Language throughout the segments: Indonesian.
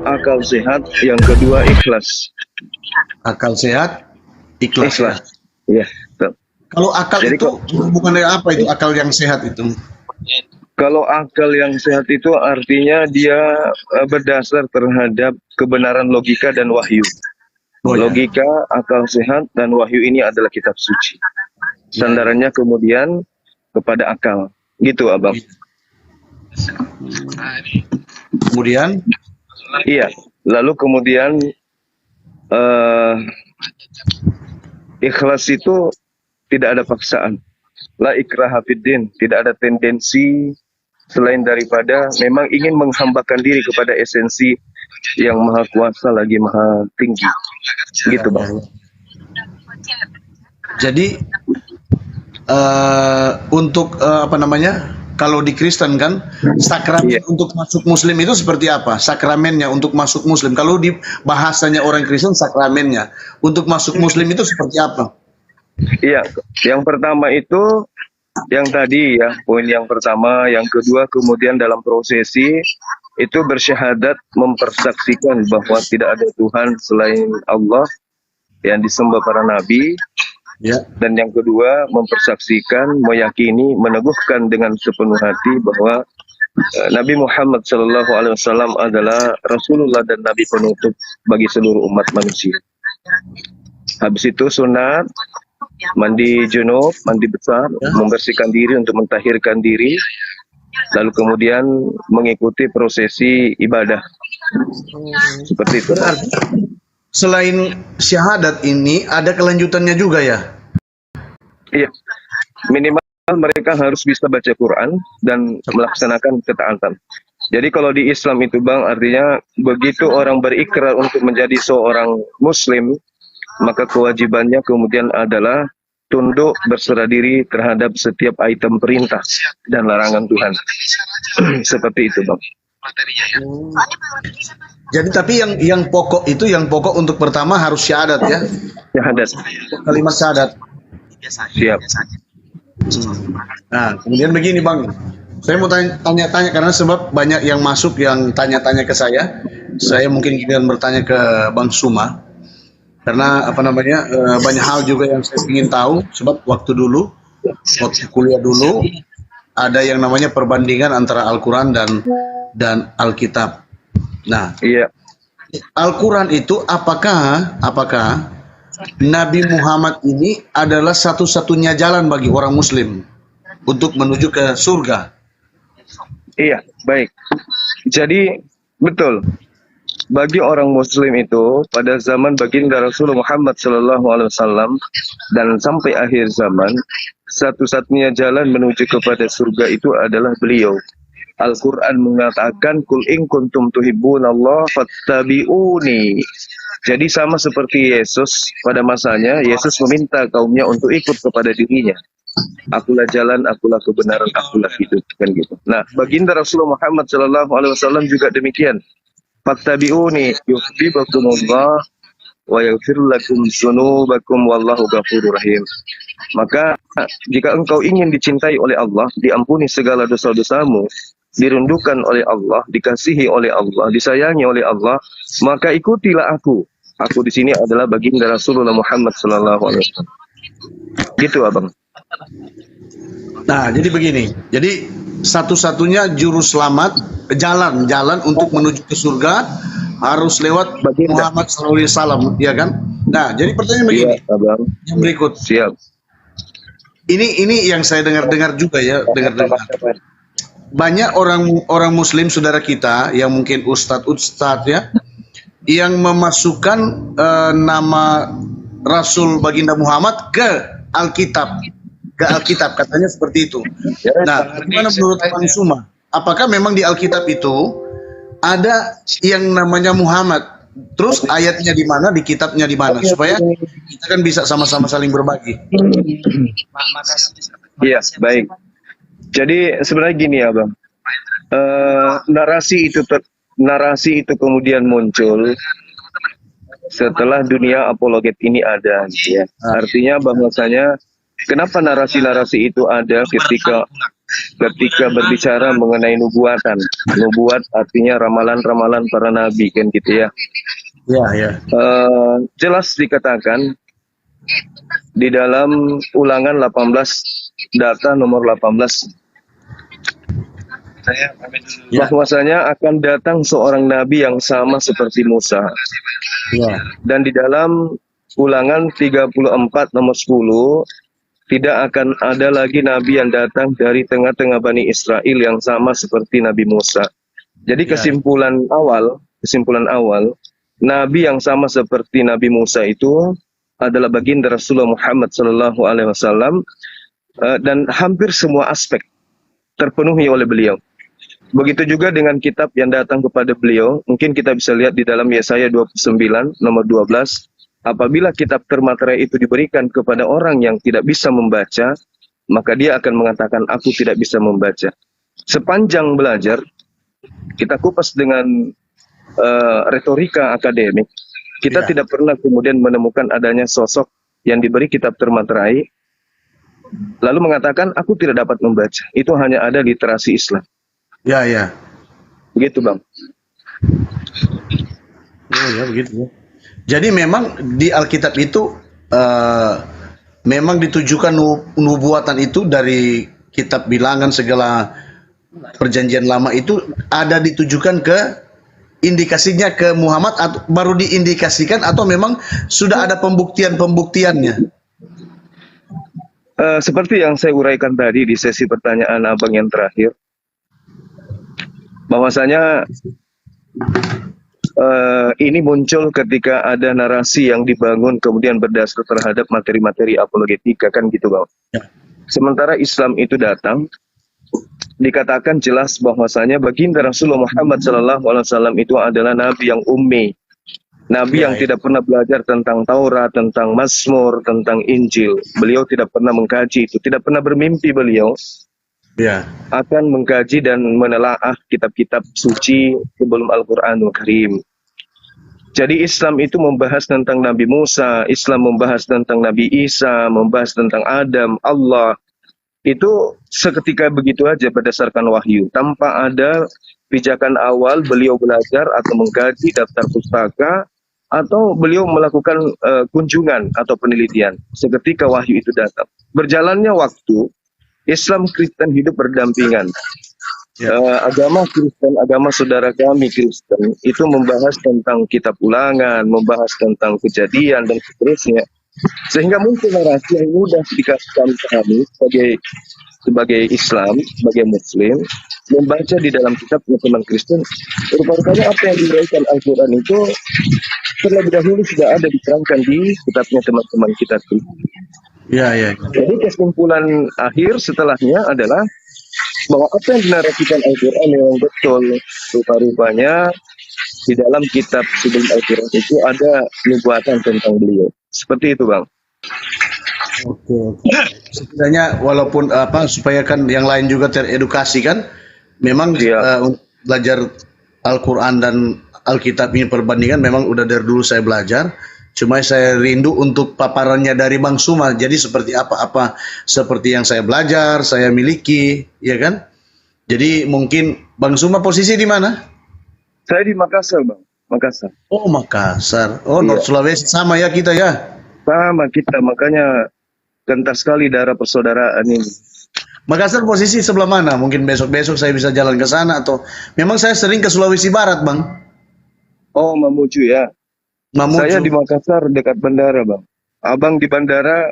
akal sehat, yang kedua ikhlas. Akal sehat, ikhlas. Ikhlas. Ya. Kalau akal Jadi itu hubungannya apa itu akal yang sehat itu? Kalau akal yang sehat itu artinya dia berdasar terhadap kebenaran logika dan wahyu. Oh, ya. Logika, akal sehat, dan wahyu ini adalah kitab suci. Sandarannya kemudian kepada akal. Gitu, Abang. Kemudian? Iya. Lalu kemudian ikhlas itu tidak ada paksaan. La ikraha fiddin. Tidak ada tendensi selain daripada memang ingin menghambakan diri kepada esensi yang maha kuasa lagi maha tinggi. Gitu, Bang. Jadi untuk apa namanya? Kalau di Kristen kan sakramen untuk masuk Muslim itu seperti apa? Sakramennya untuk masuk Muslim. Kalau di bahasanya orang Kristen sakramennya untuk masuk Muslim itu seperti apa? Iya, yang pertama itu yang tadi ya, poin yang pertama, yang kedua kemudian dalam prosesi itu bersyahadat mempersaksikan bahwa tidak ada Tuhan selain Allah yang disembah para nabi. Ya. Dan yang kedua mempersaksikan, meyakini, meneguhkan dengan sepenuh hati bahwa Nabi Muhammad SAW adalah Rasulullah dan Nabi penutup bagi seluruh umat manusia. Habis itu sunat, mandi junub, mandi besar, membersihkan diri untuk mentahirkan diri, lalu kemudian mengikuti prosesi ibadah. Seperti itu. Selain syahadat ini ada kelanjutannya juga ya? Iya, minimal mereka harus bisa baca Quran dan melaksanakan ketaatan. Jadi kalau di Islam itu Bang, artinya begitu orang berikrar untuk menjadi seorang Muslim, maka kewajibannya kemudian adalah tunduk berserah diri terhadap setiap item perintah dan larangan Tuhan. Seperti itu Bang. Jadi tapi yang pokok itu, yang pokok untuk pertama harus syahadat ya? Syahadat. Kalimat syahadat. Siap. Nah, kemudian begini Bang, saya mau tanya-tanya karena sebab banyak yang masuk yang tanya-tanya ke saya. Saya mungkin kemudian bertanya ke Bang Suma karena apa namanya banyak hal juga yang saya ingin tahu. Sebab waktu kuliah dulu ada yang namanya perbandingan antara Al-Quran dan Alkitab. Nah, iya. Al-Quran itu apakah Nabi Muhammad ini adalah satu-satunya jalan bagi orang Muslim untuk menuju ke surga? Iya, baik. Jadi betul. Bagi orang Muslim itu pada zaman baginda Rasulullah Muhammad SAW dan sampai akhir zaman, satu-satunya jalan menuju kepada surga itu adalah beliau. Al-Quran mengatakan kul in kuntum tuhibbunallah fattabi'uni. Jadi sama seperti Yesus pada masanya, Yesus meminta kaumnya untuk ikut kepada dirinya. Akulah jalan, akulah kebenaran, akulah hidup, kan gitu. Nah, baginda Rasulullah Muhammad SAW juga demikian. Fattabi'uni yuhibbukumullah wa yaghfir lakum dzunubakum wallahu ghafurur rahim. Maka jika engkau ingin dicintai oleh Allah, diampuni segala dosa-dosamu, dirundukan oleh Allah, dikasihi oleh Allah, disayangi oleh Allah, maka ikutilah aku. Aku di sini adalah baginda Rasulullah Muhammad SAW. Gitu Abang. Nah, jadi begini. Jadi satu-satunya juru selamat, jalan untuk menuju ke surga harus lewat baginda Muhammad SAW, ya kan? Nah, jadi pertanyaan begini. Iya, Abang. Yang berikut. Siap. Ini yang saya dengar juga ya, dengar. Banyak orang Muslim saudara kita yang mungkin ustadz ya, yang memasukkan nama Rasul baginda Muhammad ke Alkitab, katanya seperti itu. Nah, bagaimana menurut Bang Suma? Apakah memang di Alkitab itu ada yang namanya Muhammad? Terus ayatnya di mana, di kitabnya di mana, supaya kita kan bisa sama-sama saling berbagi. Iya, baik. Jadi sebenarnya gini ya Bang, narasi itu kemudian muncul setelah dunia apologet ini ada, ya. Artinya bahwasanya kenapa narasi-narasi itu ada ketika ketika berbicara mengenai nubuatan. Nubuat artinya ramalan-ramalan para nabi kan gitu ya. Ya, ya. Jelas dikatakan di dalam Ulangan 18 data nomor 18 Ya. bahwasanya akan datang seorang nabi yang sama seperti Musa. Ya. Dan di dalam Ulangan 34 nomor 10 tidak akan ada lagi nabi yang datang dari tengah-tengah Bani Israel yang sama seperti Nabi Musa. Jadi Ya. kesimpulan awal, nabi yang sama seperti Nabi Musa itu adalah baginda Rasulullah Muhammad SAW, dan hampir semua aspek terpenuhi oleh beliau. Begitu juga dengan kitab yang datang kepada beliau. Mungkin kita bisa lihat di dalam Yesaya 29 nomor 12. Apabila kitab termaterai itu diberikan kepada orang yang tidak bisa membaca, maka dia akan mengatakan, aku tidak bisa membaca. Sepanjang belajar, kita kupas dengan retorika akademik, kita tidak pernah kemudian menemukan adanya sosok yang diberi kitab termaterai, lalu mengatakan, aku tidak dapat membaca. Itu hanya ada literasi Islam. Ya, ya. Begitu, Bang. Oh ya, begitu ya. Jadi memang di Alkitab itu memang ditujukan nubuatan itu dari kitab bilangan segala perjanjian lama itu ada ditujukan ke indikasinya ke Muhammad atau baru diindikasikan atau memang sudah ada pembuktiannya? Seperti yang saya uraikan tadi di sesi pertanyaan Abang yang terakhir, bahwasanya ini muncul ketika ada narasi yang dibangun kemudian berdasar terhadap materi-materi apologetika kan gitu, Bang. Ya. Sementara Islam itu datang, dikatakan jelas bahwasanya baginda Rasulullah Muhammad SAW itu adalah nabi yang ummi, nabi yang tidak pernah belajar tentang Taurat, tentang Mazmur, tentang Injil. Beliau tidak pernah mengkaji itu, tidak pernah bermimpi beliau akan mengkaji dan menelaah kitab-kitab suci sebelum Al-Quranul Karim. Jadi Islam itu membahas tentang Nabi Musa, Islam membahas tentang Nabi Isa, membahas tentang Adam, Allah. Itu seketika begitu aja berdasarkan wahyu, tanpa ada pijakan awal beliau belajar atau mengkaji daftar pustaka, atau beliau melakukan kunjungan atau penelitian. Seketika wahyu itu datang. Berjalannya waktu, Islam Kristen hidup berdampingan. Agama Kristen, agama saudara kami Kristen itu membahas tentang kitab ulangan, membahas tentang kejadian dan seterusnya. Sehingga muncul narasi yang mudah dikasihkan kami sebagai Islam, sebagai Muslim, membaca di dalam kitab teman Kristen. Rupanya apa yang diuraikan Al-Quran itu terlebih dahulu sudah ada diterangkan di kitabnya teman-teman kita. Jadi kesimpulan akhir setelahnya adalah bahwa apa yang dinarasikan Al-Quran yang betul, rupa-rupanya di dalam kitab sebelum Al-Quran itu ada nubuatan tentang beliau. Seperti itu, Bang. Oke. Sebenarnya walaupun supaya kan yang lain juga teredukasi kan, memang belajar Al-Quran dan Alkitab ini perbandingan memang udah dari dulu saya belajar. Cuma saya rindu untuk paparannya dari Bang Suma. Jadi seperti apa seperti yang saya belajar, saya miliki, ya kan? Jadi mungkin Bang Suma posisi di mana? Saya di Makassar, Bang. Makassar. Oh, Makassar. Oh, North Sulawesi sama ya kita ya? Sama kita, makanya gentar sekali darah persaudaraan ini. Makassar posisi sebelah mana? Mungkin besok-besok saya bisa jalan ke sana atau memang saya sering ke Sulawesi Barat, Bang. Oh, Mamuju ya. Saya di Makassar dekat bandara, Bang. Abang di bandara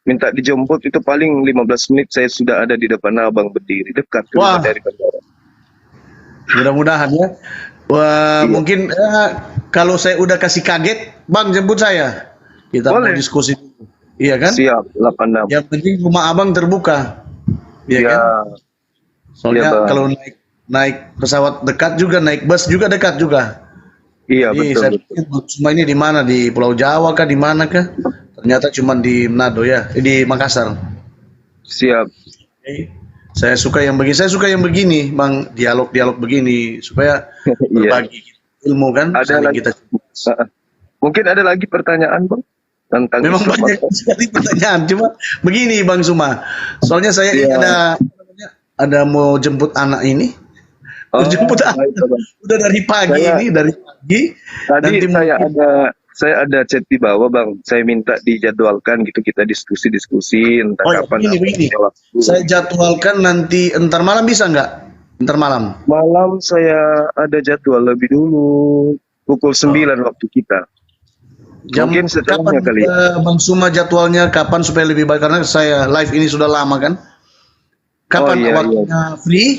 minta dijemput itu paling 15 menit saya sudah ada di depan abang berdiri dekat dari bandara. Mudah-mudahan ya. Wah, mungkin kalau saya udah kasih kaget, Bang jemput saya. Kita mau diskusi. Iya kan? Siap, 86. Yang penting rumah abang terbuka. Iya kan? Soalnya kalau naik pesawat dekat juga, naik bus juga dekat juga. Iya, betul. Saya pikir semua ini di mana? Di Pulau Jawa kah? Di mana kah? Ternyata cuma di Manado ya, di Makassar. Siap. Saya suka yang begini, Bang, dialog-dialog begini supaya berbagi ilmu kan. Ada lagi mungkin ada lagi pertanyaan, Bang? Tentang memang banyak sekali pertanyaan, cuma begini Bang Suma. Soalnya saya ada ada mau jemput anak ini. Oh, Jemput anak. baik, Bang. Udah dari pagi Saya ini, dari pagi. tadi Nanti mungkin saya ada chat di bawah, Bang. Saya minta dijadwalkan gitu, kita diskusi-diskusi entah oh ya, kapan begini. ada waktu. Saya jadwalkan nanti entar malam bisa nggak? Entar malam. Malam saya ada jadwal lebih dulu, pukul 9 waktu kita. Mungkin Kapan setelahnya kali ya. Bang Suma jadwalnya kapan supaya lebih baik karena saya live ini sudah lama kan. Oh Kapan iya, iya. waktunya free?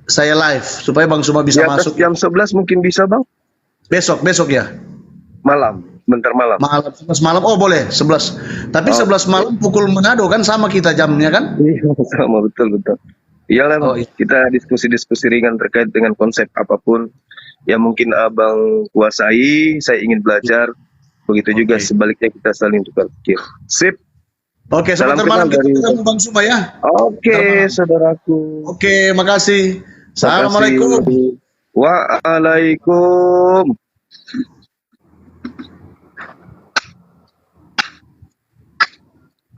Saya live supaya Bang Suma Di bisa atas masuk jam 11 mungkin bisa, Bang? besok ya. Malam, bentar malam. Malam 11 malam. Oh boleh 11. Tapi Oh, 11 malam pukul Manado kan sama kita jamnya kan? iya, sama betul. Iyalah, Oh Bang. iya. Kita diskusi-diskusi ringan terkait dengan konsep apapun yang mungkin Abang kuasai, saya ingin belajar. Begitu juga Oke. sebaliknya kita saling tukar pikir. Sip. Oke, Salam sebentar kenal malam kita dari ketemu Bang Suma ya. Oke, Ntar malam. saudaraku. Oke, makasih. Assalamualaikum. Makasih. Waalaikum.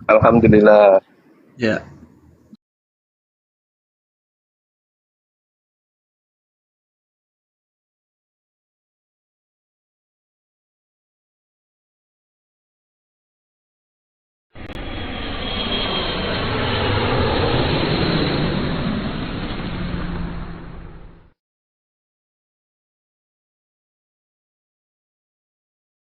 Alhamdulillah. Ya.